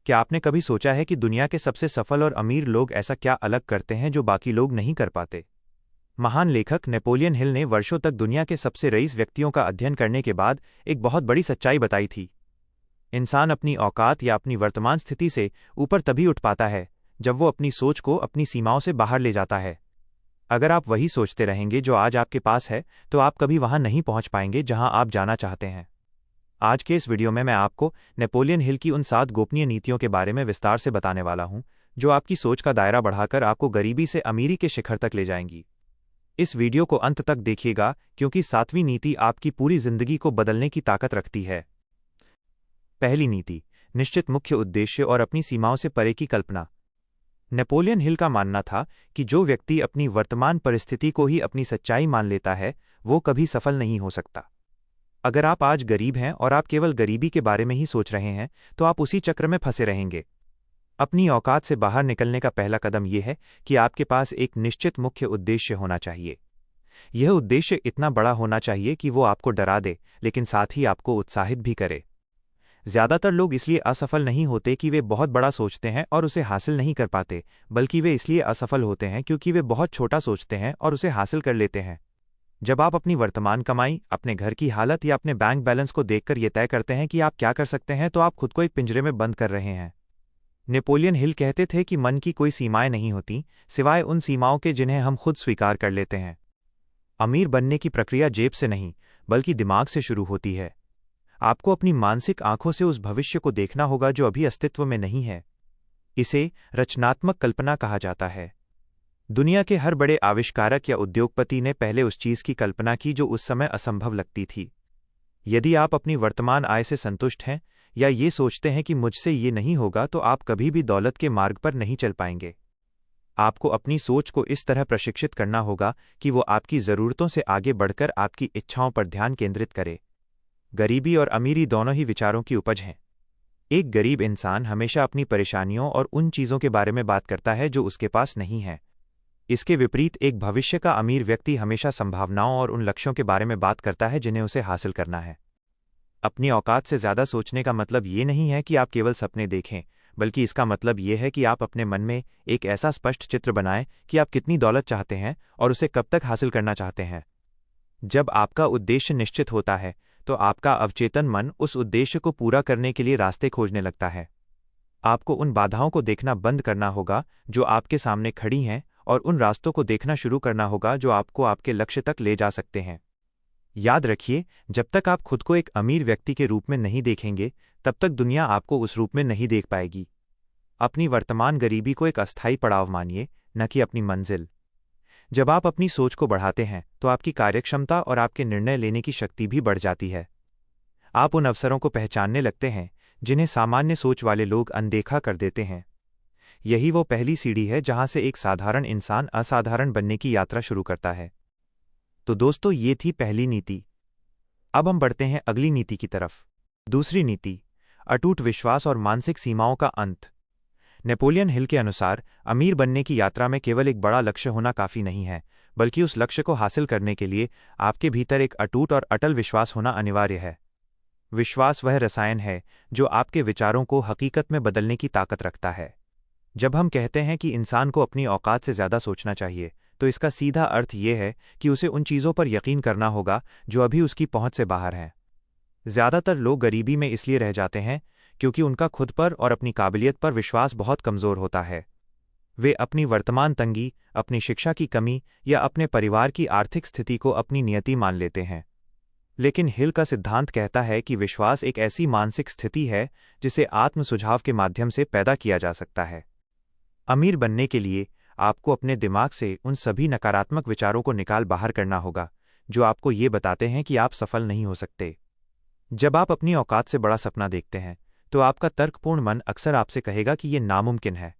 क्या आपने कभी सोचा है कि दुनिया के सबसे सफल और अमीर लोग ऐसा क्या अलग करते हैं जो बाकी लोग नहीं कर पाते? महान लेखक नेपोलियन हिल ने वर्षों तक दुनिया के सबसे रईस व्यक्तियों का अध्ययन करने के बाद एक बहुत बड़ी सच्चाई बताई थी। इंसान अपनी औकात या अपनी वर्तमान स्थिति से ऊपर तभी उठ पाता है जब वो अपनी सोच को अपनी सीमाओं से बाहर ले जाता है। अगर आप वही सोचते रहेंगे जो आज आपके पास है, तो आप कभी वहां नहीं पहुंच पाएंगे जहां आप जाना चाहते हैं। आज के इस वीडियो में मैं आपको नेपोलियन हिल की उन 7 गोपनीय नीतियों के बारे में विस्तार से बताने वाला हूं, जो आपकी सोच का दायरा बढ़ाकर आपको गरीबी से अमीरी के शिखर तक ले जाएंगी। इस वीडियो को अंत तक देखिएगा, क्योंकि 7वीं नीति आपकी पूरी जिंदगी को बदलने की ताकत रखती है। पहली नीति, निश्चित मुख्य उद्देश्य और अपनी सीमाओं से परे की कल्पना। नेपोलियन हिल का मानना था कि जो व्यक्ति अपनी वर्तमान परिस्थिति को ही अपनी सच्चाई मान लेता है, वो कभी सफल नहीं हो सकता। अगर आप आज गरीब हैं और आप केवल गरीबी के बारे में ही सोच रहे हैं, तो आप उसी चक्र में फंसे रहेंगे। अपनी औकात से बाहर निकलने का पहला कदम यह है कि आपके पास एक निश्चित मुख्य उद्देश्य होना चाहिए। यह उद्देश्य इतना बड़ा होना चाहिए कि वो आपको डरा दे, लेकिन साथ ही आपको उत्साहित भी करे। ज्यादातर लोग इसलिए असफल नहीं होते कि वे बहुत बड़ा सोचते हैं और उसे हासिल नहीं कर पाते, बल्कि वे इसलिए असफल होते हैं क्योंकि वे बहुत छोटा सोचते हैं और उसे हासिल कर लेते हैं। जब आप अपनी वर्तमान कमाई, अपने घर की हालत या अपने बैंक बैलेंस को देखकर यह तय करते हैं कि आप क्या कर सकते हैं, तो आप खुद को एक पिंजरे में बंद कर रहे हैं। नेपोलियन हिल कहते थे कि मन की कोई सीमाएं नहीं होती, सिवाय उन सीमाओं के जिन्हें हम खुद स्वीकार कर लेते हैं। अमीर बनने की प्रक्रिया जेब से नहीं, बल्कि दिमाग से शुरू होती है। आपको अपनी मानसिक आंखों से उस भविष्य को देखना होगा जो अभी अस्तित्व में नहीं है। इसे रचनात्मक कल्पना कहा जाता है। दुनिया के हर बड़े आविष्कारक या उद्योगपति ने पहले उस चीज की कल्पना की जो उस समय असंभव लगती थी। यदि आप अपनी वर्तमान आय से संतुष्ट हैं या ये सोचते हैं कि मुझसे ये नहीं होगा, तो आप कभी भी दौलत के मार्ग पर नहीं चल पाएंगे। आपको अपनी सोच को इस तरह प्रशिक्षित करना होगा कि वो आपकी जरूरतों से आगे बढ़कर आपकी इच्छाओं पर ध्यान केंद्रित करे। गरीबी और अमीरी दोनों ही विचारों की उपज हैं। एक गरीब इंसान हमेशा अपनी परेशानियों और उन चीजों के बारे में बात करता है जो उसके पास नहीं है। इसके विपरीत एक भविष्य का अमीर व्यक्ति हमेशा संभावनाओं और उन लक्ष्यों के बारे में बात करता है जिन्हें उसे हासिल करना है। अपनी औकात से ज्यादा सोचने का मतलब ये नहीं है कि आप केवल सपने देखें, बल्कि इसका मतलब ये है कि आप अपने मन में एक ऐसा स्पष्ट चित्र बनाएं कि आप कितनी दौलत चाहते हैं और उसे कब तक हासिल करना चाहते हैं। जब आपका उद्देश्य निश्चित होता है, तो आपका अवचेतन मन उस उद्देश्य को पूरा करने के लिए रास्ते खोजने लगता है। आपको उन बाधाओं को देखना बंद करना होगा जो आपके सामने खड़ी हैं, और उन रास्तों को देखना शुरू करना होगा जो आपको आपके लक्ष्य तक ले जा सकते हैं। याद रखिए, जब तक आप खुद को एक अमीर व्यक्ति के रूप में नहीं देखेंगे, तब तक दुनिया आपको उस रूप में नहीं देख पाएगी। अपनी वर्तमान गरीबी को एक अस्थायी पड़ाव मानिए, न कि अपनी मंजिल। जब आप अपनी सोच को बढ़ाते हैं, तो आपकी कार्यक्षमता और आपके निर्णय लेने की शक्ति भी बढ़ जाती है। आप उन अवसरों को पहचानने लगते हैं जिन्हें सामान्य सोच वाले लोग अनदेखा कर देते हैं। यही वो पहली सीढ़ी है जहां से एक साधारण इंसान असाधारण बनने की यात्रा शुरू करता है। तो दोस्तों, ये थी पहली नीति। अब हम बढ़ते हैं अगली नीति की तरफ। दूसरी नीति, अटूट विश्वास और मानसिक सीमाओं का अंत। नेपोलियन हिल के अनुसार, अमीर बनने की यात्रा में केवल एक बड़ा लक्ष्य होना काफी नहीं है, बल्कि उस लक्ष्य को हासिल करने के लिए आपके भीतर एक अटूट और अटल विश्वास होना अनिवार्य है। विश्वास वह रसायन है जो आपके विचारों को हकीकत में बदलने की ताकत रखता है। जब हम कहते हैं कि इंसान को अपनी औकात से ज्यादा सोचना चाहिए, तो इसका सीधा अर्थ यह है कि उसे उन चीजों पर यकीन करना होगा जो अभी उसकी पहुंच से बाहर हैं। ज्यादातर लोग गरीबी में इसलिए रह जाते हैं क्योंकि उनका खुद पर और अपनी काबिलियत पर विश्वास बहुत कमजोर होता है। वे अपनी वर्तमान तंगी, अपनी शिक्षा की कमी या अपने परिवार की आर्थिक स्थिति को अपनी नियति मान लेते हैं। लेकिन हिल का सिद्धांत कहता है कि विश्वास एक ऐसी मानसिक स्थिति है जिसे आत्म सुझाव के माध्यम से पैदा किया जा सकता है। अमीर बनने के लिए आपको अपने दिमाग से उन सभी नकारात्मक विचारों को निकाल बाहर करना होगा जो आपको ये बताते हैं कि आप सफल नहीं हो सकते। जब आप अपनी औकात से बड़ा सपना देखते हैं, तो आपका तर्कपूर्ण मन अक्सर आपसे कहेगा कि यह नामुमकिन है।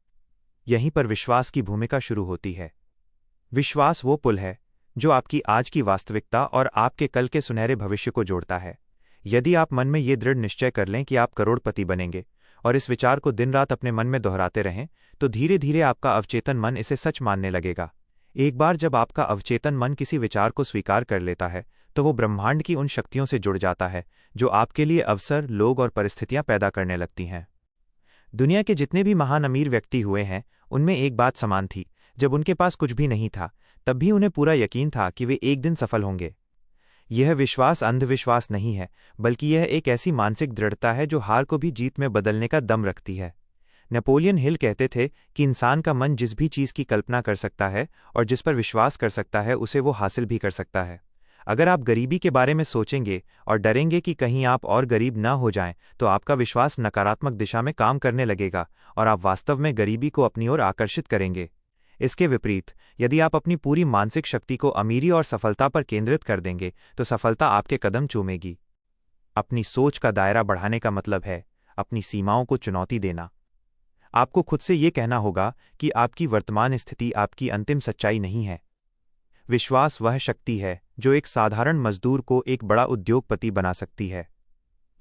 यहीं पर विश्वास की भूमिका शुरू होती है। विश्वास वो पुल है जो आपकी आज की वास्तविकता और आपके कल के सुनहरे भविष्य को जोड़ता है। यदि आप मन में ये दृढ़ निश्चय कर लें कि आप करोड़पति बनेंगे और इस विचार को दिन रात अपने मन में दोहराते रहें, तो धीरे धीरे आपका अवचेतन मन इसे सच मानने लगेगा। एक बार जब आपका अवचेतन मन किसी विचार को स्वीकार कर लेता है, तो वो ब्रह्मांड की उन शक्तियों से जुड़ जाता है जो आपके लिए अवसर, लोग और परिस्थितियां पैदा करने लगती हैं। दुनिया के जितने भी महान अमीर व्यक्ति हुए हैं, उनमें एक बात समान थी। जब उनके पास कुछ भी नहीं था, तब भी उन्हें पूरा यकीन था कि वे एक दिन सफल होंगे। यह विश्वास अंधविश्वास नहीं है, बल्कि यह एक ऐसी मानसिक दृढ़ता है जो हार को भी जीत में बदलने का दम रखती है। नेपोलियन हिल कहते थे कि इंसान का मन जिस भी चीज़ की कल्पना कर सकता है और जिस पर विश्वास कर सकता है, उसे वो हासिल भी कर सकता है। अगर आप गरीबी के बारे में सोचेंगे और डरेंगे कि कहीं आप और गरीब ना हो जाएं, तो आपका विश्वास नकारात्मक दिशा में काम करने लगेगा और आप वास्तव में गरीबी को अपनी ओर आकर्षित करेंगे। इसके विपरीत, यदि आप अपनी पूरी मानसिक शक्ति को अमीरी और सफलता पर केंद्रित कर देंगे, तो सफलता आपके कदम चूमेगी। अपनी सोच का दायरा बढ़ाने का मतलब है अपनी सीमाओं को चुनौती देना। आपको खुद से ये कहना होगा कि आपकी वर्तमान स्थिति आपकी अंतिम सच्चाई नहीं है। विश्वास वह शक्ति है जो एक साधारण मजदूर को एक बड़ा उद्योगपति बना सकती है।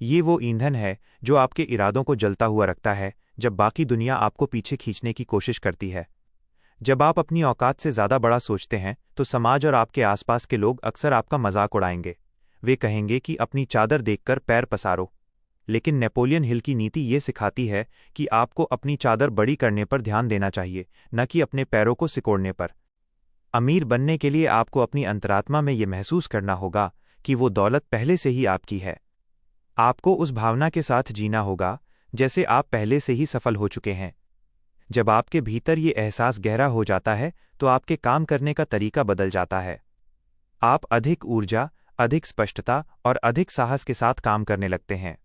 ये वो ईंधन है जो आपके इरादों को जलता हुआ रखता है जब बाकी दुनिया आपको पीछे खींचने की कोशिश करती है। जब आप अपनी औकात से ज़्यादा बड़ा सोचते हैं, तो समाज और आपके आसपास के लोग अक्सर आपका मजाक उड़ाएंगे। वे कहेंगे कि अपनी चादर देखकर पैर पसारो। लेकिन नेपोलियन हिल की नीति ये सिखाती है कि आपको अपनी चादर बड़ी करने पर ध्यान देना चाहिए, न कि अपने पैरों को सिकोड़ने पर। अमीर बनने के लिए आपको अपनी अंतरात्मा में ये महसूस करना होगा कि वो दौलत पहले से ही आपकी है। आपको उस भावना के साथ जीना होगा जैसे आप पहले से ही सफल हो चुके हैं। जब आपके भीतर ये एहसास गहरा हो जाता है, तो आपके काम करने का तरीका बदल जाता है। आप अधिक ऊर्जा, अधिक स्पष्टता और अधिक साहस के साथ काम करने लगते हैं।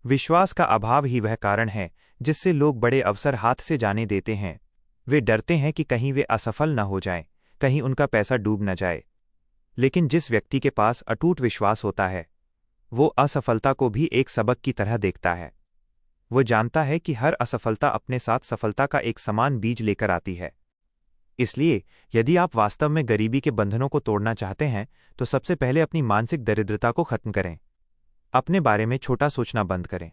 विश्वास का अभाव ही वह कारण है जिससे लोग बड़े अवसर हाथ से जाने देते हैं। वे डरते हैं कि कहीं वे असफल न हो जाएं, कहीं उनका पैसा डूब न जाए। लेकिन जिस व्यक्ति के पास अटूट विश्वास होता है, वो असफलता को भी एक सबक की तरह देखता है। वो जानता है कि हर असफलता अपने साथ सफलता का एक समान बीज लेकर आती है। इसलिए यदि आप वास्तव में गरीबी के बंधनों को तोड़ना चाहते हैं, तो सबसे पहले अपनी मानसिक दरिद्रता को खत्म करें। अपने बारे में छोटा सोचना बंद करें।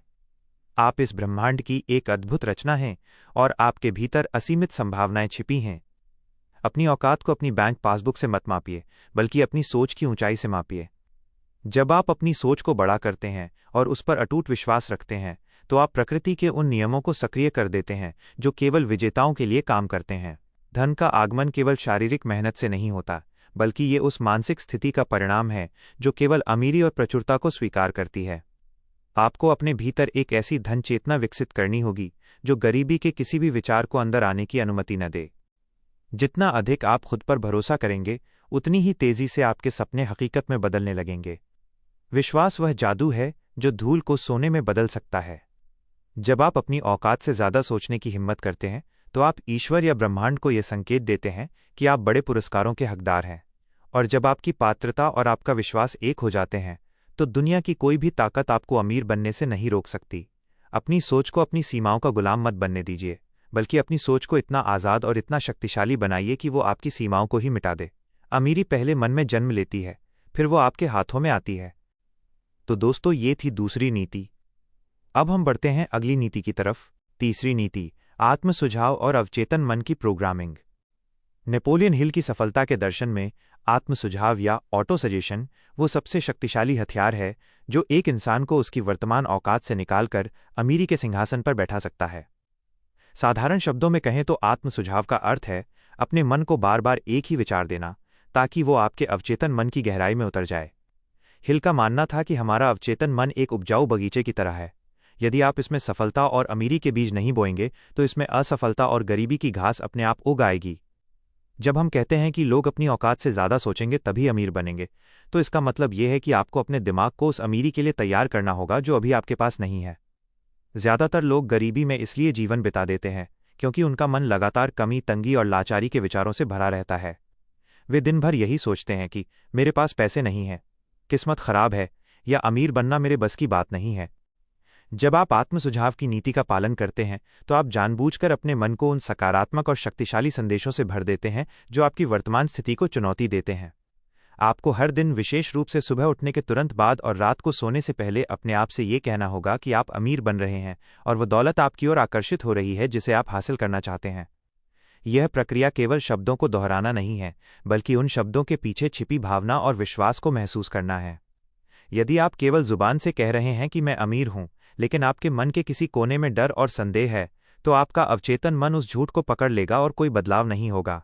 आप इस ब्रह्मांड की एक अद्भुत रचना हैं और आपके भीतर असीमित संभावनाएं छिपी हैं। अपनी औकात को अपनी बैंक पासबुक से मत मापिए, बल्कि अपनी सोच की ऊंचाई से मापिए। जब आप अपनी सोच को बड़ा करते हैं और उस पर अटूट विश्वास रखते हैं, तो आप प्रकृति के उन नियमों को सक्रिय कर देते हैं जो केवल विजेताओं के लिए काम करते हैं। धन का आगमन केवल शारीरिक मेहनत से नहीं होता, बल्कि ये उस मानसिक स्थिति का परिणाम है जो केवल अमीरी और प्रचुरता को स्वीकार करती है। आपको अपने भीतर एक ऐसी धन चेतना विकसित करनी होगी जो गरीबी के किसी भी विचार को अंदर आने की अनुमति न दे। जितना अधिक आप खुद पर भरोसा करेंगे, उतनी ही तेजी से आपके सपने हकीकत में बदलने लगेंगे। विश्वास वह जादू है जो धूल को सोने में बदल सकता है। जब आप अपनी औकात से ज़्यादा सोचने की हिम्मत करते हैं, तो आप ईश्वर या ब्रह्मांड को यह संकेत देते हैं कि आप बड़े पुरस्कारों के हकदार हैं। और जब आपकी पात्रता और आपका विश्वास एक हो जाते हैं, तो दुनिया की कोई भी ताकत आपको अमीर बनने से नहीं रोक सकती। अपनी सोच को अपनी सीमाओं का गुलाम मत बनने दीजिए, बल्कि अपनी सोच को इतना आज़ाद और इतना शक्तिशाली बनाइए कि वो आपकी सीमाओं को ही मिटा दे। अमीरी पहले मन में जन्म लेती है, फिर वो आपके हाथों में आती है। तो दोस्तों, ये थी दूसरी नीति। अब हम बढ़ते हैं अगली नीति की तरफ। तीसरी नीति, आत्म सुझाव और अवचेतन मन की प्रोग्रामिंग। नेपोलियन हिल की सफलता के दर्शन में आत्म सुझाव या ऑटो सजेशन वो सबसे शक्तिशाली हथियार है जो एक इंसान को उसकी वर्तमान औकात से निकालकर अमीरी के सिंहासन पर बैठा सकता है। साधारण शब्दों में कहें तो आत्म सुझाव का अर्थ है अपने मन को बार बार एक ही विचार देना, ताकि वो आपके अवचेतन मन की गहराई में उतर जाए। हिल का मानना था कि हमारा अवचेतन मन एक उपजाऊ बगीचे की तरह है। यदि आप इसमें सफलता और अमीरी के बीज नहीं बोएंगे, तो इसमें असफलता और गरीबी की घास अपने आप उग आएगी। जब हम कहते हैं कि लोग अपनी औकात से ज़्यादा सोचेंगे तभी अमीर बनेंगे, तो इसका मतलब यह है कि आपको अपने दिमाग को उस अमीरी के लिए तैयार करना होगा जो अभी आपके पास नहीं है। ज़्यादातर लोग गरीबी में इसलिए जीवन बिता देते हैं क्योंकि उनका मन लगातार कमी, तंगी और लाचारी के विचारों से भरा रहता है। वे दिन भर यही सोचते हैं कि मेरे पास पैसे नहीं हैं, किस्मत खराब है, या अमीर बनना मेरे बस की बात नहीं है। जब आप आत्म सुझाव की नीति का पालन करते हैं, तो आप जानबूझकर अपने मन को उन सकारात्मक और शक्तिशाली संदेशों से भर देते हैं जो आपकी वर्तमान स्थिति को चुनौती देते हैं। आपको हर दिन, विशेष रूप से सुबह उठने के तुरंत बाद और रात को सोने से पहले, अपने आप से ये कहना होगा कि आप अमीर बन रहे हैं और वह दौलत आपकी ओर आकर्षित हो रही है जिसे आप हासिल करना चाहते हैं। यह प्रक्रिया केवल शब्दों को दोहराना नहीं है, बल्कि उन शब्दों के पीछे छिपी भावना और विश्वास को महसूस करना है। यदि आप केवल जुबान से कह रहे हैं कि मैं अमीर हूं, लेकिन आपके मन के किसी कोने में डर और संदेह है, तो आपका अवचेतन मन उस झूठ को पकड़ लेगा और कोई बदलाव नहीं होगा।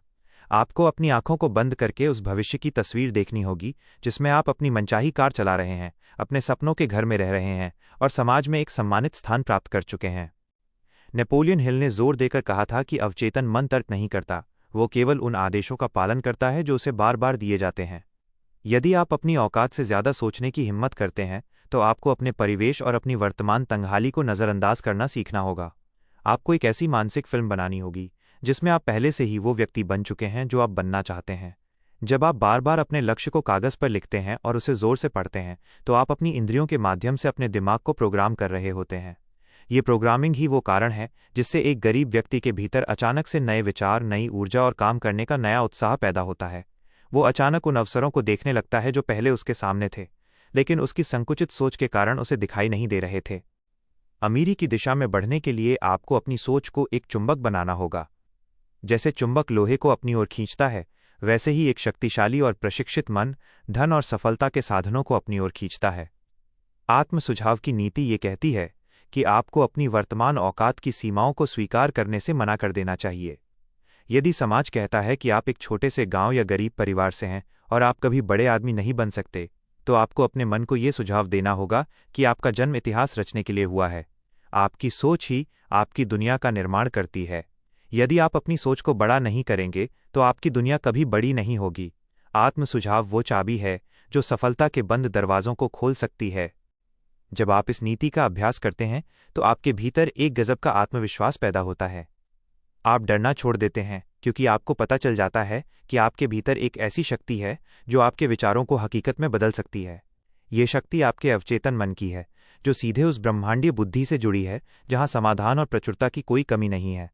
आपको अपनी आंखों को बंद करके उस भविष्य की तस्वीर देखनी होगी जिसमें आप अपनी मनचाही कार चला रहे हैं, अपने सपनों के घर में रह रहे हैं और समाज में एक सम्मानित स्थान प्राप्त कर चुके हैं। नेपोलियन हिल ने जोर देकर कहा था कि अवचेतन मन तर्क नहीं करता, वो केवल उन आदेशों का पालन करता है जो उसे बार बार दिए जाते हैं। यदि आप अपनी औकात से ज्यादा सोचने की हिम्मत करते हैं, तो आपको अपने परिवेश और अपनी वर्तमान तंगहाली को नज़रअंदाज करना सीखना होगा। आपको एक ऐसी मानसिक फिल्म बनानी होगी जिसमें आप पहले से ही वो व्यक्ति बन चुके हैं जो आप बनना चाहते हैं। जब आप बार बार अपने लक्ष्य को कागज पर लिखते हैं और उसे जोर से पढ़ते हैं, तो आप अपनी इंद्रियों के माध्यम से अपने दिमाग को प्रोग्राम कर रहे होते हैं। ये प्रोग्रामिंग ही वो कारण है जिससे एक गरीब व्यक्ति के भीतर अचानक से नए विचार, नई ऊर्जा और काम करने का नया उत्साह पैदा होता है। वो अचानक उन अवसरों को देखने लगता है जो पहले उसके सामने थे, लेकिन उसकी संकुचित सोच के कारण उसे दिखाई नहीं दे रहे थे। अमीरी की दिशा में बढ़ने के लिए आपको अपनी सोच को एक चुंबक बनाना होगा। जैसे चुंबक लोहे को अपनी ओर खींचता है, वैसे ही एक शक्तिशाली और प्रशिक्षित मन धन और सफलता के साधनों को अपनी ओर खींचता है। आत्म सुझाव की नीति ये कहती है कि आपको अपनी वर्तमान औकात की सीमाओं को स्वीकार करने से मना कर देना चाहिए। यदि समाज कहता है कि आप एक छोटे से गांव या गरीब परिवार से हैं और आप कभी बड़े आदमी नहीं बन सकते, तो आपको अपने मन को ये सुझाव देना होगा कि आपका जन्म इतिहास रचने के लिए हुआ है। आपकी सोच ही आपकी दुनिया का निर्माण करती है। यदि आप अपनी सोच को बड़ा नहीं करेंगे, तो आपकी दुनिया कभी बड़ी नहीं होगी। आत्म सुझाव वो चाबी है जो सफलता के बंद दरवाजों को खोल सकती है। जब आप इस नीति का अभ्यास करते हैं, तो आपके भीतर एक गजब का आत्मविश्वास पैदा होता है। आप डरना छोड़ देते हैं क्योंकि आपको पता चल जाता है कि आपके भीतर एक ऐसी शक्ति है जो आपके विचारों को हकीकत में बदल सकती है। ये शक्ति आपके अवचेतन मन की है, जो सीधे उस ब्रह्मांडीय बुद्धि से जुड़ी है जहां समाधान और प्रचुरता की कोई कमी नहीं है।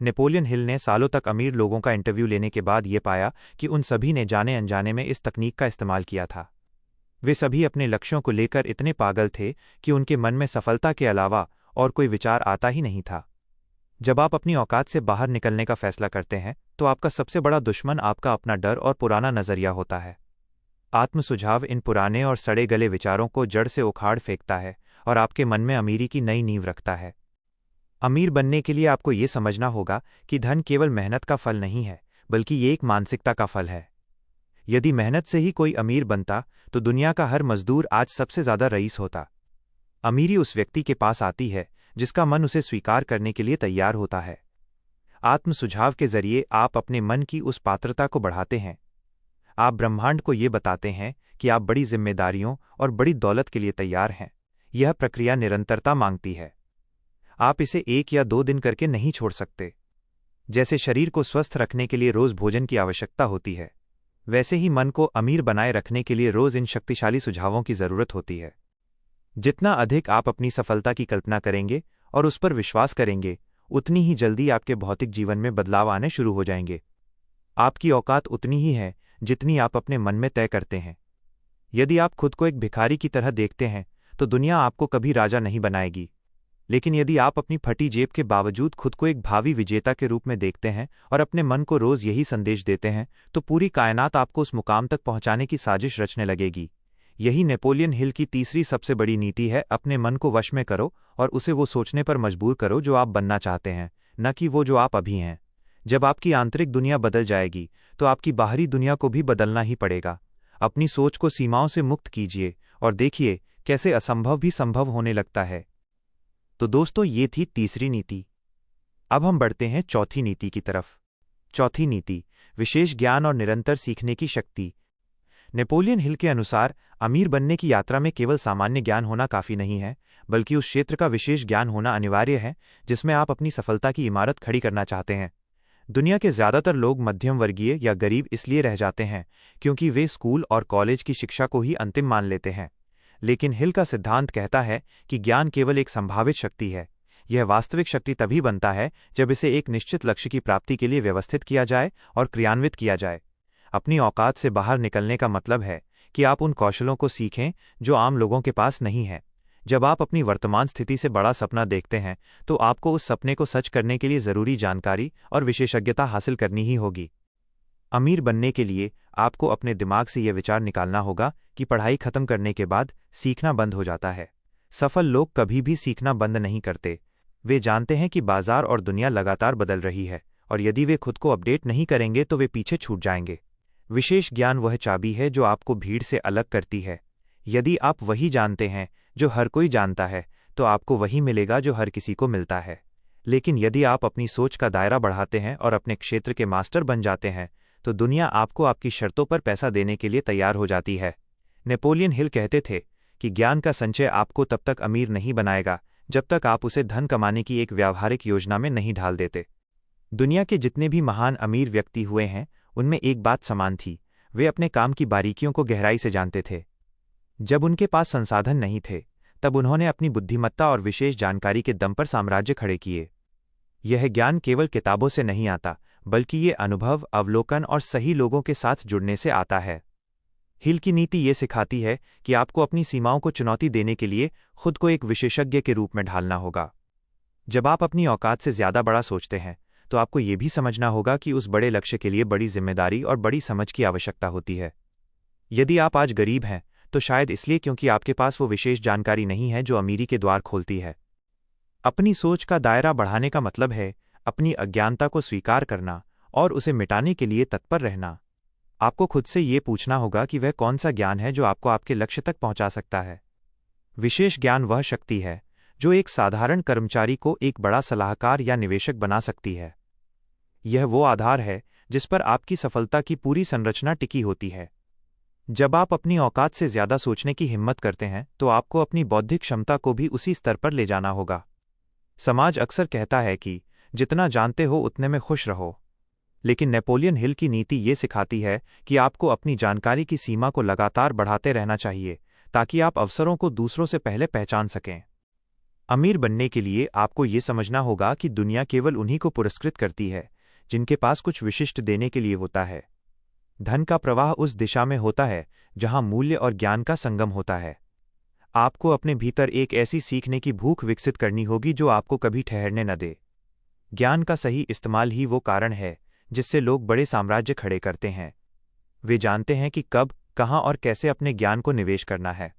नेपोलियन हिल ने सालों तक अमीर लोगों का इंटरव्यू लेने के बाद ये पाया कि उन सभी ने जाने अनजाने में इस तकनीक का इस्तेमाल किया था। वे सभी अपने लक्ष्यों को लेकर इतने पागल थे कि उनके मन में सफलता के अलावा और कोई विचार आता ही नहीं था। जब आप अपनी औकात से बाहर निकलने का फैसला करते हैं, तो आपका सबसे बड़ा दुश्मन आपका अपना डर और पुराना नजरिया होता है। आत्म सुझाव इन पुराने और सड़े गले विचारों को जड़ से उखाड़ फेंकता है और आपके मन में अमीरी की नई नींव रखता है। अमीर बनने के लिए आपको ये समझना होगा कि धन केवल मेहनत का फल नहीं है, बल्कि ये एक मानसिकता का फल है। यदि मेहनत से ही कोई अमीर बनता, तो दुनिया का हर मजदूर आज सबसे ज्यादा रईस होता। अमीरी उस व्यक्ति के पास आती है जिसका मन उसे स्वीकार करने के लिए तैयार होता है। आत्म सुझाव के जरिए आप अपने मन की उस पात्रता को बढ़ाते हैं। आप ब्रह्मांड को ये बताते हैं कि आप बड़ी जिम्मेदारियों और बड़ी दौलत के लिए तैयार हैं। यह प्रक्रिया निरंतरता मांगती है। आप इसे 1 या 2 दिन करके नहीं छोड़ सकते। जैसे शरीर को स्वस्थ रखने के लिए रोज भोजन की आवश्यकता होती है, वैसे ही मन को अमीर बनाए रखने के लिए रोज इन शक्तिशाली सुझावों की जरूरत होती है। जितना अधिक आप अपनी सफलता की कल्पना करेंगे और उस पर विश्वास करेंगे, उतनी ही जल्दी आपके भौतिक जीवन में बदलाव आने शुरू हो जाएंगे। आपकी औकात उतनी ही है जितनी आप अपने मन में तय करते हैं। यदि आप खुद को एक भिखारी की तरह देखते हैं, तो दुनिया आपको कभी राजा नहीं बनाएगी। लेकिन यदि आप अपनी फटी जेब के बावजूद खुद को एक भावी विजेता के रूप में देखते हैं और अपने मन को रोज यही संदेश देते हैं, तो पूरी कायनात आपको उस मुकाम तक पहुंचाने की साजिश रचने लगेगी। यही नेपोलियन हिल की तीसरी सबसे बड़ी नीति है। अपने मन को वश में करो और उसे वो सोचने पर मजबूर करो जो आप बनना चाहते हैं, न कि वो जो आप अभी हैं। जब आपकी आंतरिक दुनिया बदल जाएगी, तो आपकी बाहरी दुनिया को भी बदलना ही पड़ेगा। अपनी सोच को सीमाओं से मुक्त कीजिए और देखिए कैसे असंभव भी संभव होने लगता है। तो दोस्तों, ये थी तीसरी नीति। अब हम बढ़ते हैं चौथी नीति की तरफ। चौथी नीति, विशेष ज्ञान और निरंतर सीखने की शक्ति। नेपोलियन हिल के अनुसार अमीर बनने की यात्रा में केवल सामान्य ज्ञान होना काफी नहीं है, बल्कि उस क्षेत्र का विशेष ज्ञान होना अनिवार्य है जिसमें आप अपनी सफलता की इमारत खड़ी करना चाहते हैं। दुनिया के ज्यादातर लोग मध्यम वर्गीय या गरीब इसलिए रह जाते हैं क्योंकि वे स्कूल और कॉलेज की शिक्षा को ही अंतिम मान लेते हैं। लेकिन हिल का सिद्धांत कहता है कि ज्ञान केवल एक संभावित शक्ति है। यह वास्तविक शक्ति तभी बनता है जब इसे एक निश्चित लक्ष्य की प्राप्ति के लिए व्यवस्थित किया जाए और क्रियान्वित किया जाए। अपनी औकात से बाहर निकलने का मतलब है कि आप उन कौशलों को सीखें जो आम लोगों के पास नहीं है। जब आप अपनी वर्तमान स्थिति से बड़ा सपना देखते हैं, तो आपको उस सपने को सच करने के लिए जरूरी जानकारी और विशेषज्ञता हासिल करनी ही होगी। अमीर बनने के लिए आपको अपने दिमाग से यह विचार निकालना होगा कि पढ़ाई खत्म करने के बाद सीखना बंद हो जाता है। सफल लोग कभी भी सीखना बंद नहीं करते। वे जानते हैं कि बाजार और दुनिया लगातार बदल रही है, और यदि वे खुद को अपडेट नहीं करेंगे तो वे पीछे छूट जाएंगे। विशेष ज्ञान वह चाबी है जो आपको भीड़ से अलग करती है। यदि आप वही जानते हैं जो हर कोई जानता है, तो आपको वही मिलेगा जो हर किसी को मिलता है। लेकिन यदि आप अपनी सोच का दायरा बढ़ाते हैं और अपने क्षेत्र के मास्टर बन जाते हैं, तो दुनिया आपको आपकी शर्तों पर पैसा देने के लिए तैयार हो जाती है। नेपोलियन हिल कहते थे कि ज्ञान का संचय आपको तब तक अमीर नहीं बनाएगा जब तक आप उसे धन कमाने की एक व्यावहारिक योजना में नहीं ढाल देते। दुनिया के जितने भी महान अमीर व्यक्ति हुए हैं, उनमें एक बात समान थी, वे अपने काम की बारीकियों को गहराई से जानते थे। जब उनके पास संसाधन नहीं थे, तब उन्होंने अपनी बुद्धिमत्ता और विशेष जानकारी के दम पर साम्राज्य खड़े किए। यह ज्ञान केवल किताबों से नहीं आता, बल्कि ये अनुभव, अवलोकन और सही लोगों के साथ जुड़ने से आता है। हिल की नीति ये सिखाती है कि आपको अपनी सीमाओं को चुनौती देने के लिए खुद को एक विशेषज्ञ के रूप में ढालना होगा। जब आप अपनी औकात से ज्यादा बड़ा सोचते हैं, तो आपको ये भी समझना होगा कि उस बड़े लक्ष्य के लिए बड़ी जिम्मेदारी और बड़ी समझ की आवश्यकता होती है। यदि आप आज गरीब हैं, तो शायद इसलिए क्योंकि आपके पास वो विशेष जानकारी नहीं है जो अमीरी के द्वार खोलती है। अपनी सोच का दायरा बढ़ाने का मतलब है अपनी अज्ञानता को स्वीकार करना और उसे मिटाने के लिए तत्पर रहना। आपको खुद से ये पूछना होगा कि वह कौन सा ज्ञान है जो आपको आपके लक्ष्य तक पहुंचा सकता है। विशेष ज्ञान वह शक्ति है जो एक साधारण कर्मचारी को एक बड़ा सलाहकार या निवेशक बना सकती है। यह वो आधार है जिस पर आपकी सफलता की पूरी संरचना टिकी होती है। जब आप अपनी औकात से ज्यादा सोचने की हिम्मत करते हैं, तो आपको अपनी बौद्धिक क्षमता को भी उसी स्तर पर ले जाना होगा। समाज अक्सर कहता है कि जितना जानते हो उतने में खुश रहो, लेकिन नेपोलियन हिल की नीति ये सिखाती है कि आपको अपनी जानकारी की सीमा को लगातार बढ़ाते रहना चाहिए, ताकि आप अवसरों को दूसरों से पहले पहचान सकें। अमीर बनने के लिए आपको ये समझना होगा कि दुनिया केवल उन्हीं को पुरस्कृत करती है जिनके पास कुछ विशिष्ट देने के लिए होता है। धन का प्रवाह उस दिशा में होता है जहां मूल्य और ज्ञान का संगम होता है। आपको अपने भीतर एक ऐसी सीखने की भूख विकसित करनी होगी जो आपको कभी ठहरने न दे। ज्ञान का सही इस्तेमाल ही वो कारण है जिससे लोग बड़े साम्राज्य खड़े करते हैं। वे जानते हैं कि कब, कहां और कैसे अपने ज्ञान को निवेश करना है।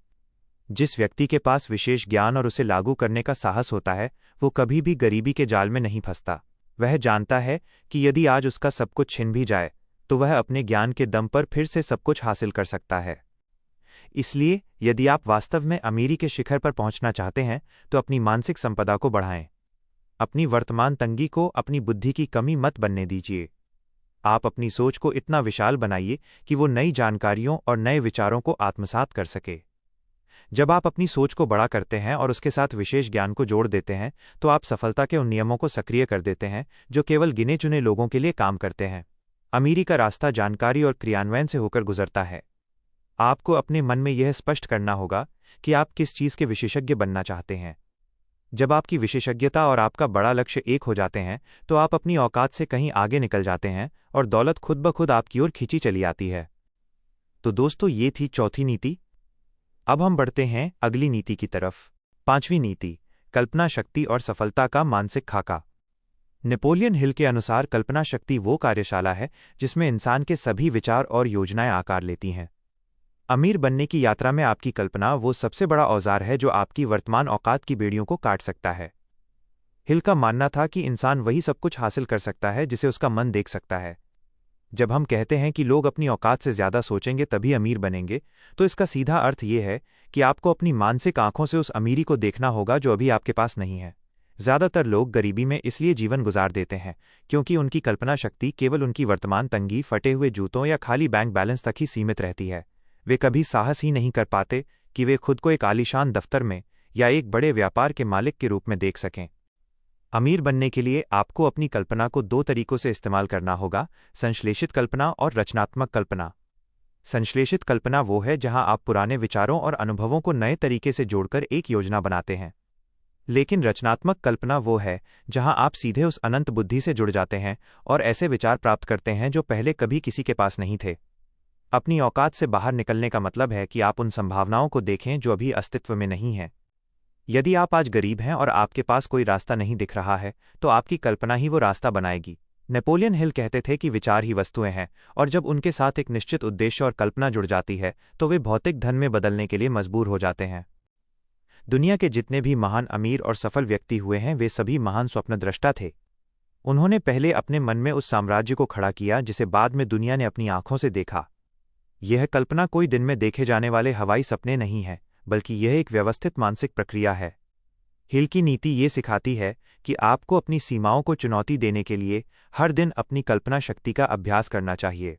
जिस व्यक्ति के पास विशेष ज्ञान और उसे लागू करने का साहस होता है, वो कभी भी गरीबी के जाल में नहीं फंसता। वह जानता है कि यदि आज उसका सब कुछ छिन भी जाए, तो वह अपने ज्ञान के दम पर फिर से सब कुछ हासिल कर सकता है। इसलिए यदि आप वास्तव में अमीरी के शिखर पर पहुंचना चाहते हैं, तो अपनी मानसिक संपदा को बढ़ाएं। अपनी वर्तमान तंगी को अपनी बुद्धि की कमी मत बनने दीजिए। आप अपनी सोच को इतना विशाल बनाइए कि वो नई जानकारियों और नए विचारों को आत्मसात कर सके। जब आप अपनी सोच को बड़ा करते हैं और उसके साथ विशेष ज्ञान को जोड़ देते हैं, तो आप सफलता के उन नियमों को सक्रिय कर देते हैं जो केवल गिने चुने लोगों के लिए काम करते हैं। अमीरी का रास्ता जानकारी और क्रियान्वयन से होकर गुजरता है। आपको अपने मन में यह स्पष्ट करना होगा कि आप किस चीज के विशेषज्ञ बनना चाहते हैं। जब आपकी विशेषज्ञता और आपका बड़ा लक्ष्य एक हो जाते हैं, तो आप अपनी औकात से कहीं आगे निकल जाते हैं और दौलत खुद ब खुद आपकी ओर खींची चली आती है। तो दोस्तों, ये थी चौथी नीति। अब हम बढ़ते हैं अगली नीति की तरफ। पांचवी नीति, कल्पना शक्ति और सफलता का मानसिक खाका। नेपोलियन हिल के अनुसार कल्पना शक्ति वो कार्यशाला है जिसमें इंसान के सभी विचार और योजनाएं आकार लेती हैं। अमीर बनने की यात्रा में आपकी कल्पना वो सबसे बड़ा औजार है जो आपकी वर्तमान औकात की बेड़ियों को काट सकता है। हिल का मानना था कि इंसान वही सब कुछ हासिल कर सकता है जिसे उसका मन देख सकता है। जब हम कहते हैं कि लोग अपनी औकात से ज्यादा सोचेंगे तभी अमीर बनेंगे, तो इसका सीधा अर्थ ये है कि आपको अपनी मानसिक आंखों से उस अमीरी को देखना होगा जो अभी आपके पास नहीं है। ज्यादातर लोग गरीबी में इसलिए जीवन गुजार देते हैं क्योंकि उनकी कल्पना शक्ति केवल उनकी वर्तमान तंगी, फटे हुए जूतों या खाली बैंक बैलेंस तक ही सीमित रहती है। वे कभी साहस ही नहीं कर पाते कि वे खुद को एक आलीशान दफ्तर में या एक बड़े व्यापार के मालिक के रूप में देख सकें। अमीर बनने के लिए आपको अपनी कल्पना को दो तरीकों से इस्तेमाल करना होगा: संश्लेषित कल्पना और रचनात्मक कल्पना। संश्लेषित कल्पना वो है जहां आप पुराने विचारों और अनुभवों को नए तरीके से जोड़कर एक योजना बनाते हैं। लेकिन रचनात्मक कल्पना वो है जहां आप सीधे उस अनंत बुद्धि से जुड़ जाते हैं और ऐसे विचार प्राप्त करते हैं जो पहले कभी किसी के पास नहीं थे। अपनी औकात से बाहर निकलने का मतलब है कि आप उन संभावनाओं को देखें जो अभी अस्तित्व में नहीं हैं। यदि आप आज गरीब हैं और आपके पास कोई रास्ता नहीं दिख रहा है, तो आपकी कल्पना ही वो रास्ता बनाएगी। नेपोलियन हिल कहते थे कि विचार ही वस्तुएं हैं, और जब उनके साथ एक निश्चित उद्देश्य और कल्पना जुड़ जाती है, तो वे भौतिक धन में बदलने के लिए मजबूर हो जाते हैं। दुनिया के जितने भी महान अमीर और सफल व्यक्ति हुए हैं वे सभी महान स्वप्नद्रष्टा थे। उन्होंने पहले अपने मन में उस साम्राज्य को खड़ा किया जिसे बाद में दुनिया ने अपनी आंखों से देखा। यह कल्पना कोई दिन में देखे जाने वाले हवाई सपने नहीं है, बल्कि यह एक व्यवस्थित मानसिक प्रक्रिया है। हिल की नीति ये सिखाती है कि आपको अपनी सीमाओं को चुनौती देने के लिए हर दिन अपनी कल्पना शक्ति का अभ्यास करना चाहिए।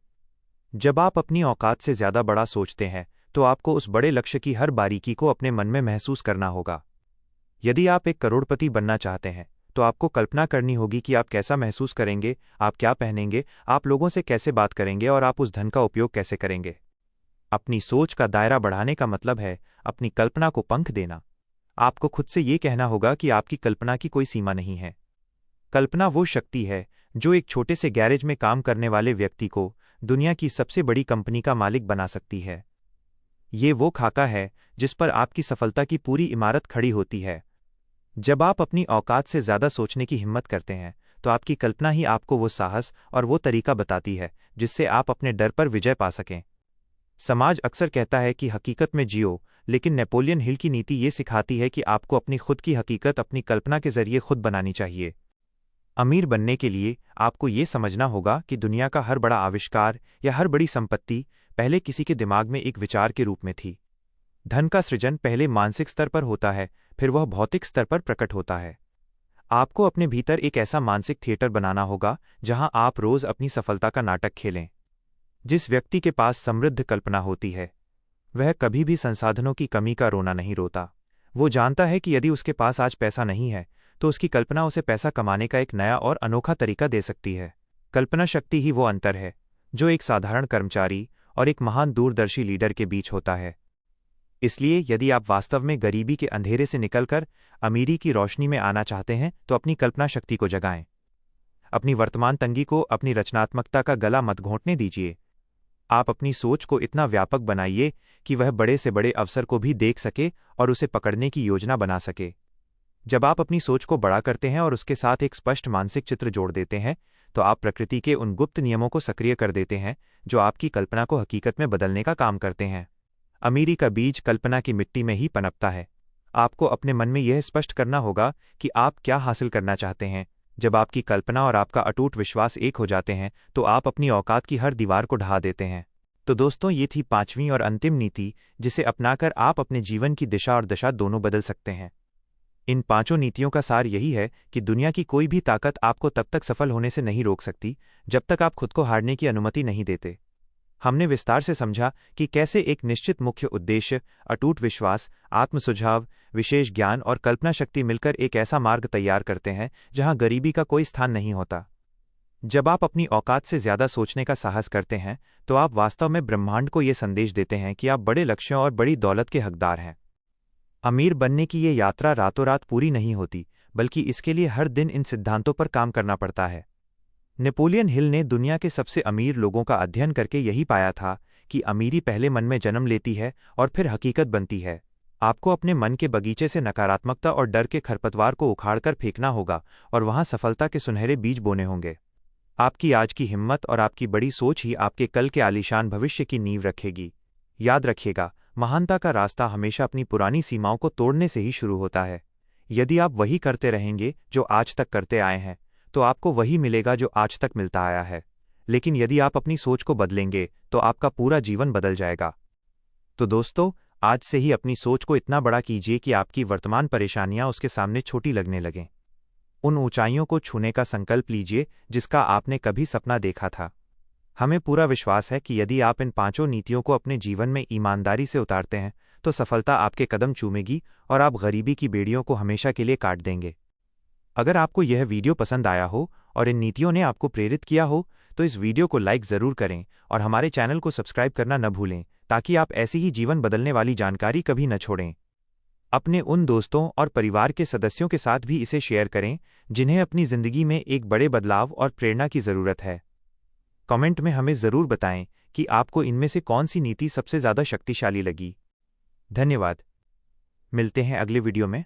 जब आप अपनी औकात से ज़्यादा बड़ा सोचते हैं तो आपको उस बड़े लक्ष्य की हर बारीकी को अपने मन में महसूस करना होगा। यदि आप एक करोड़पति बनना चाहते हैं तो आपको कल्पना करनी होगी कि आप कैसा महसूस करेंगे, आप क्या पहनेंगे, आप लोगों से कैसे बात करेंगे और आप उस धन का उपयोग कैसे करेंगे। अपनी सोच का दायरा बढ़ाने का मतलब है अपनी कल्पना को पंख देना। आपको खुद से ये कहना होगा कि आपकी कल्पना की कोई सीमा नहीं है। कल्पना वो शक्ति है जो एक छोटे से गैरेज में काम करने वाले व्यक्ति को दुनिया की सबसे बड़ी कंपनी का मालिक बना सकती है। ये वो खाका है जिस पर आपकी सफलता की पूरी इमारत खड़ी होती है। जब आप अपनी औकात से ज़्यादा सोचने की हिम्मत करते हैं तो आपकी कल्पना ही आपको वो साहस और वो तरीका बताती है जिससे आप अपने डर पर विजय पा सकें। समाज अक्सर कहता है कि हकीकत में जियो, लेकिन नेपोलियन हिल की नीति ये सिखाती है कि आपको अपनी खुद की हकीकत अपनी कल्पना के जरिए खुद बनानी चाहिए। अमीर बनने के लिए आपको ये समझना होगा कि दुनिया का हर बड़ा आविष्कार या हर बड़ी संपत्ति पहले किसी के दिमाग में एक विचार के रूप में थी। धन का सृजन पहले मानसिक स्तर पर होता है, फिर वह भौतिक स्तर पर प्रकट होता है। आपको अपने भीतर एक ऐसा मानसिक थिएटर बनाना होगा जहां आप रोज अपनी सफलता का नाटक खेलें। जिस व्यक्ति के पास समृद्ध कल्पना होती है वह कभी भी संसाधनों की कमी का रोना नहीं रोता। वो जानता है कि यदि उसके पास आज पैसा नहीं है तो उसकी कल्पना उसे पैसा कमाने का एक नया और अनोखा तरीका दे सकती है। कल्पना शक्ति ही वो अंतर है जो एक साधारण कर्मचारी और एक महान दूरदर्शी लीडर के बीच होता है। इसलिए यदि आप वास्तव में गरीबी के अंधेरे से निकलकर अमीरी की रोशनी में आना चाहते हैं तो अपनी कल्पना शक्ति को जगाएं। अपनी वर्तमान तंगी को अपनी रचनात्मकता का गला मत घोंटने दीजिए। आप अपनी सोच को इतना व्यापक बनाइए कि वह बड़े से बड़े अवसर को भी देख सके और उसे पकड़ने की योजना बना सके। जब आप अपनी सोच को बड़ा करते हैं और उसके साथ एक स्पष्ट मानसिक चित्र जोड़ देते हैं तो आप प्रकृति के उन गुप्त नियमों को सक्रिय कर देते हैं जो आपकी कल्पना को हकीकत में बदलने का काम करते हैं। अमीरी का बीज कल्पना की मिट्टी में ही पनपता है। आपको अपने मन में यह स्पष्ट करना होगा कि आप क्या हासिल करना चाहते हैं। जब आपकी कल्पना और आपका अटूट विश्वास एक हो जाते हैं तो आप अपनी औकात की हर दीवार को ढहा देते हैं। तो दोस्तों, ये थी 5वीं और अंतिम नीति जिसे अपनाकर आप अपने जीवन की दिशा और दशा दोनों बदल सकते हैं। इन 5 नीतियों का सार यही है कि दुनिया की कोई भी ताकत आपको तब तक सफल होने से नहीं रोक सकती जब तक आप खुद को हारने की अनुमति नहीं देते। हमने विस्तार से समझा कि कैसे एक निश्चित मुख्य उद्देश्य, अटूट विश्वास, आत्मसुझाव, विशेष ज्ञान और कल्पना शक्ति मिलकर एक ऐसा मार्ग तैयार करते हैं जहां गरीबी का कोई स्थान नहीं होता। जब आप अपनी औकात से ज्यादा सोचने का साहस करते हैं तो आप वास्तव में ब्रह्मांड को ये संदेश देते हैं कि आप बड़े लक्ष्यों और बड़ी दौलत के हकदार हैं। अमीर बनने की ये यात्रा रातों रात पूरी नहीं होती, बल्कि इसके लिए हर दिन इन सिद्धांतों पर काम करना पड़ता है। नेपोलियन हिल ने दुनिया के सबसे अमीर लोगों का अध्ययन करके यही पाया था कि अमीरी पहले मन में जन्म लेती है और फिर हकीकत बनती है। आपको अपने मन के बगीचे से नकारात्मकता और डर के खरपतवार को उखाड़कर फेंकना होगा और वहां सफलता के सुनहरे बीज बोने होंगे। आपकी आज की हिम्मत और आपकी बड़ी सोच ही आपके कल के आलीशान भविष्य की नींव रखेगी। याद रखिएगा, महानता का रास्ता हमेशा अपनी पुरानी सीमाओं को तोड़ने से ही शुरू होता है। यदि आप वही करते रहेंगे जो आज तक करते आए हैं तो आपको वही मिलेगा जो आज तक मिलता आया है। लेकिन यदि आप अपनी सोच को बदलेंगे तो आपका पूरा जीवन बदल जाएगा। तो दोस्तों, आज से ही अपनी सोच को इतना बड़ा कीजिए कि आपकी वर्तमान परेशानियां उसके सामने छोटी लगने लगें। उन ऊंचाइयों को छूने का संकल्प लीजिए जिसका आपने कभी सपना देखा था। हमें पूरा विश्वास है कि यदि आप इन 5 नीतियों को अपने जीवन में ईमानदारी से उतारते हैं तो सफलता आपके कदम चूमेगी और आप गरीबी की बेड़ियों को हमेशा के लिए काट देंगे। अगर आपको यह वीडियो पसंद आया हो और इन नीतियों ने आपको प्रेरित किया हो तो इस वीडियो को लाइक ज़रूर करें और हमारे चैनल को सब्सक्राइब करना न भूलें ताकि आप ऐसी ही जीवन बदलने वाली जानकारी कभी न छोड़ें। अपने उन दोस्तों और परिवार के सदस्यों के साथ भी इसे शेयर करें जिन्हें अपनी ज़िंदगी में एक बड़े बदलाव और प्रेरणा की ज़रूरत है। कमेंट में हमें ज़रूर बताएं कि आपको इनमें से कौन सी नीति सबसे ज़्यादा शक्तिशाली लगी। धन्यवाद। मिलते हैं अगले वीडियो में।